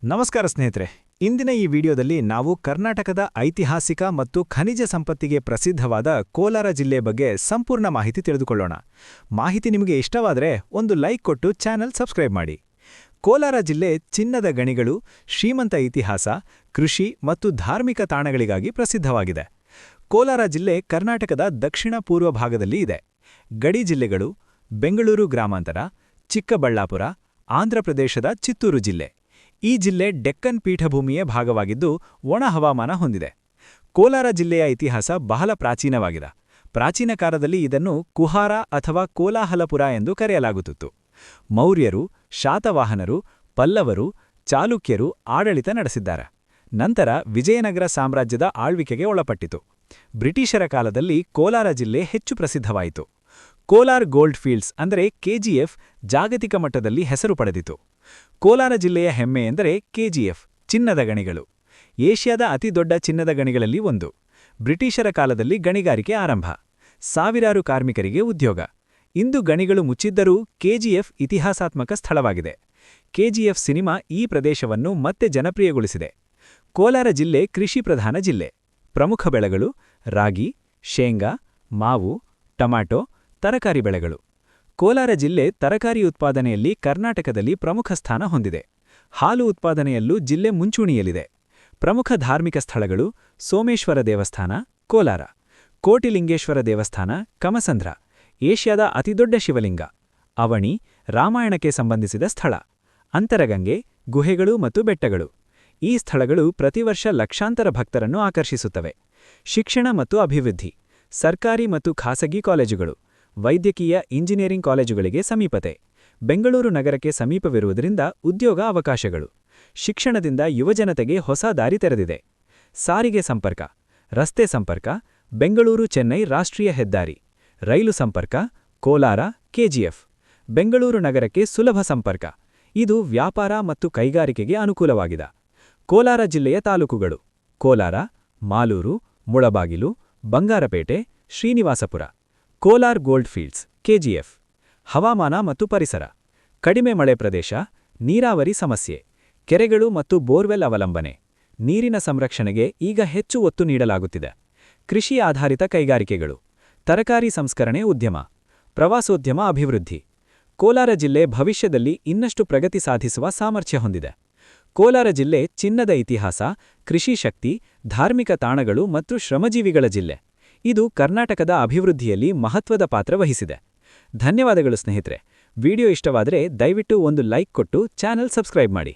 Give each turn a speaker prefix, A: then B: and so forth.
A: ನಮಸ್ಕಾರ ಸ್ನೇಹಿತರೆ. ಇಂದಿನ ಈ ವಿಡಿಯೋದಲ್ಲಿ ನಾವು ಕರ್ನಾಟಕದ ಐತಿಹಾಸಿಕ ಮತ್ತು ಖನಿಜ ಸಂಪತ್ತಿಗೆ ಪ್ರಸಿದ್ಧವಾದ ಕೋಲಾರ ಜಿಲ್ಲೆ ಬಗ್ಗೆ ಸಂಪೂರ್ಣ ಮಾಹಿತಿ ತಿಳಿದುಕೊಳ್ಳೋಣ. ಮಾಹಿತಿ ನಿಮಗೆ ಇಷ್ಟವಾದರೆ ಒಂದು ಲೈಕ್ ಕೊಟ್ಟು ಚಾನೆಲ್ ಸಬ್ಸ್ಕ್ರೈಬ್ ಮಾಡಿ. ಕೋಲಾರ ಜಿಲ್ಲೆ ಚಿನ್ನದ ಗಣಿಗಳು, ಶ್ರೀಮಂತ ಇತಿಹಾಸ, ಕೃಷಿ ಮತ್ತು ಧಾರ್ಮಿಕ ತಾಣಗಳಿಗಾಗಿ ಪ್ರಸಿದ್ಧವಾಗಿದೆ. ಕೋಲಾರ ಜಿಲ್ಲೆ ಕರ್ನಾಟಕದ ದಕ್ಷಿಣ ಪೂರ್ವ ಭಾಗದಲ್ಲಿ ಇದೆ. ಗಡಿ ಜಿಲ್ಲೆಗಳು ಬೆಂಗಳೂರು ಗ್ರಾಮಾಂತರ, ಚಿಕ್ಕಬಳ್ಳಾಪುರ, ಆಂಧ್ರಪ್ರದೇಶದ ಚಿತ್ತೂರು ಜಿಲ್ಲೆ. ಈ ಜಿಲ್ಲೆ ಡೆಕ್ಕನ್ ಪೀಠಭೂಮಿಯ ಭಾಗವಾಗಿದ್ದು ಒಣ ಹವಾಮಾನ ಹೊಂದಿದೆ. ಕೋಲಾರ ಜಿಲ್ಲೆಯ ಇತಿಹಾಸ ಬಹಳ ಪ್ರಾಚೀನವಾಗಿದೆ. ಪ್ರಾಚೀನ ಕಾಲದಲ್ಲಿ ಇದನ್ನು ಕುಹಾರ ಅಥವಾ ಕೋಲಾಹಲಪುರ ಎಂದು ಕರೆಯಲಾಗುತ್ತಿತ್ತು. ಮೌರ್ಯರು, ಶಾತವಾಹನರು, ಪಲ್ಲವರು, ಚಾಲುಕ್ಯರು ಆಡಳಿತ ನಡೆಸಿದ್ದಾರೆ. ನಂತರ ವಿಜಯನಗರ ಸಾಮ್ರಾಜ್ಯದ ಆಳ್ವಿಕೆಗೆ ಒಳಪಟ್ಟಿತು. ಬ್ರಿಟಿಷರ ಕಾಲದಲ್ಲಿ ಕೋಲಾರ ಜಿಲ್ಲೆ ಹೆಚ್ಚು ಪ್ರಸಿದ್ಧವಾಯಿತು. ಕೋಲಾರ್ ಗೋಲ್ಡ್ ಫೀಲ್ಡ್ಸ್ ಅಂದರೆ ಕೆಜಿಎಫ್ ಜಾಗತಿಕ ಮಟ್ಟದಲ್ಲಿ ಹೆಸರು ಪಡೆದಿತು. ಕೋಲಾರ ಜಿಲ್ಲೆಯ ಹೆಮ್ಮೆ ಎಂದರೆ ಕೆಜಿಎಫ್ ಚಿನ್ನದ ಗಣಿಗಳು. ಏಷ್ಯಾದ ಅತಿದೊಡ್ಡ ಚಿನ್ನದ ಗಣಿಗಳಲ್ಲಿ ಒಂದು. ಬ್ರಿಟಿಷರ ಕಾಲದಲ್ಲಿ ಗಣಿಗಾರಿಕೆ ಆರಂಭ. ಸಾವಿರಾರು ಕಾರ್ಮಿಕರಿಗೆ ಉದ್ಯೋಗ. ಇಂದು ಗಣಿಗಳು ಮುಚ್ಚಿದ್ದರೂ ಕೆಜಿಎಫ್ ಇತಿಹಾಸಾತ್ಮಕ ಸ್ಥಳವಾಗಿದೆ. ಕೆಜಿಎಫ್ ಸಿನಿಮಾ ಈ ಪ್ರದೇಶವನ್ನು ಮತ್ತೆ ಜನಪ್ರಿಯಗೊಳಿಸಿದೆ. ಕೋಲಾರ ಜಿಲ್ಲೆ ಕೃಷಿ ಪ್ರಧಾನ ಜಿಲ್ಲೆ. ಪ್ರಮುಖ ಬೆಳೆಗಳು ರಾಗಿ, ಶೇಂಗಾ, ಮಾವು, ಟೊಮ್ಯಾಟೊ, ತರಕಾರಿ ಬೆಳೆಗಳು. ಕೋಲಾರ ಜಿಲ್ಲೆ ತರಕಾರಿ ಉತ್ಪಾದನೆಯಲ್ಲಿ ಕರ್ನಾಟಕದಲ್ಲಿ ಪ್ರಮುಖ ಸ್ಥಾನ ಹೊಂದಿದೆ. ಹಾಲು ಉತ್ಪಾದನೆಯಲ್ಲೂ ಜಿಲ್ಲೆ ಮುಂಚೂಣಿಯಲ್ಲಿದೆ. ಪ್ರಮುಖ ಧಾರ್ಮಿಕ ಸ್ಥಳಗಳು ಸೋಮೇಶ್ವರ ದೇವಸ್ಥಾನ, ಕೋಲಾರ, ಕೋಟಿಲಿಂಗೇಶ್ವರ ದೇವಸ್ಥಾನ, ಕಮಸಂದ್ರ, ಏಷ್ಯಾದ ಅತಿದೊಡ್ಡ ಶಿವಲಿಂಗ, ಅವಣಿ, ರಾಮಾಯಣಕ್ಕೆ ಸಂಬಂಧಿಸಿದ ಸ್ಥಳ, ಅಂತರಗಂಗೆ, ಗುಹೆಗಳು ಮತ್ತು ಬೆಟ್ಟಗಳು. ಈ ಸ್ಥಳಗಳು ಪ್ರತಿವರ್ಷ ಲಕ್ಷಾಂತರ ಭಕ್ತರನ್ನು ಆಕರ್ಷಿಸುತ್ತವೆ. ಶಿಕ್ಷಣ ಮತ್ತು ಅಭಿವೃದ್ಧಿ. ಸರ್ಕಾರಿ ಮತ್ತು ಖಾಸಗಿ ಕಾಲೇಜುಗಳು, ವೈದ್ಯಕೀಯ, ಇಂಜಿನಿಯರಿಂಗ್ ಕಾಲೇಜುಗಳಿಗೆ ಸಮೀಪತೆ. ಬೆಂಗಳೂರು ನಗರಕ್ಕೆ ಸಮೀಪವಿರುವುದರಿಂದ ಉದ್ಯೋಗ ಅವಕಾಶಗಳು. ಶಿಕ್ಷಣದಿಂದ ಯುವಜನತೆಗೆ ಹೊಸ ದಾರಿ ತೆರೆದಿದೆ. ಸಾರಿಗೆ ಸಂಪರ್ಕ. ರಸ್ತೆ ಸಂಪರ್ಕ ಬೆಂಗಳೂರು ಚೆನ್ನೈ ರಾಷ್ಟ್ರೀಯ ಹೆದ್ದಾರಿ. ರೈಲು ಸಂಪರ್ಕ ಕೋಲಾರ, ಕೆಜಿಎಫ್. ಬೆಂಗಳೂರು ನಗರಕ್ಕೆ ಸುಲಭ ಸಂಪರ್ಕ. ಇದು ವ್ಯಾಪಾರ ಮತ್ತು ಕೈಗಾರಿಕೆಗೆ ಅನುಕೂಲವಾಗಿದೆ. ಕೋಲಾರ ಜಿಲ್ಲೆಯ ತಾಲೂಕುಗಳು Kolar, Malur, Mulbagal, Bangarpet, Srinivaspur. Kolar gold fields, KGF. ಹವಾಮಾನ ಮತ್ತು ಪರಿಸರ. ಕಡಿಮೆ ಮಳೆ ಪ್ರದೇಶ, ನೀರಾವರಿ ಸಮಸ್ಯೆ, ಕೆರೆಗಳು ಮತ್ತು ಬೋರ್ವೆಲ್ ಅವಲಂಬನೆ. ನೀರಿನ ಸಂರಕ್ಷಣೆಗೆ ಈಗ ಹೆಚ್ಚು ಒತ್ತು ನೀಡಲಾಗುತ್ತಿದೆ. ಕೃಷಿ ಆಧಾರಿತ ಕೈಗಾರಿಕೆಗಳು, ತರಕಾರಿ ಸಂಸ್ಕರಣೆ ಉದ್ಯಮ, ಪ್ರವಾಸೋದ್ಯಮ ಅಭಿವೃದ್ಧಿ. ಕೋಲಾರ ಜಿಲ್ಲೆ ಭವಿಷ್ಯದಲ್ಲಿ ಇನ್ನಷ್ಟು ಪ್ರಗತಿ ಸಾಧಿಸುವ ಸಾಮರ್ಥ್ಯ ಹೊಂದಿದೆ. ಕೋಲಾರ ಜಿಲ್ಲೆ ಚಿನ್ನದ ಇತಿಹಾಸ, ಕೃಷಿ ಶಕ್ತಿ, ಧಾರ್ಮಿಕ ತಾಣಗಳು ಮತ್ತು ಶ್ರಮಜೀವಿಗಳ ಜಿಲ್ಲೆ. ಇದು ಕರ್ನಾಟಕದ ಅಭಿವೃದ್ಧಿಯಲ್ಲಿ ಮಹತ್ವದ ಪಾತ್ರ ವಹಿಸಿದೆ. ಧನ್ಯವಾದಗಳು ಸ್ನೇಹಿತರೆ. ವಿಡಿಯೋ ಇಷ್ಟವಾದರೆ ದಯವಿಟ್ಟು ಒಂದು ಲೈಕ್ ಕೊಟ್ಟು ಚಾನೆಲ್ ಸಬ್ಸ್ಕ್ರೈಬ್ ಮಾಡಿ.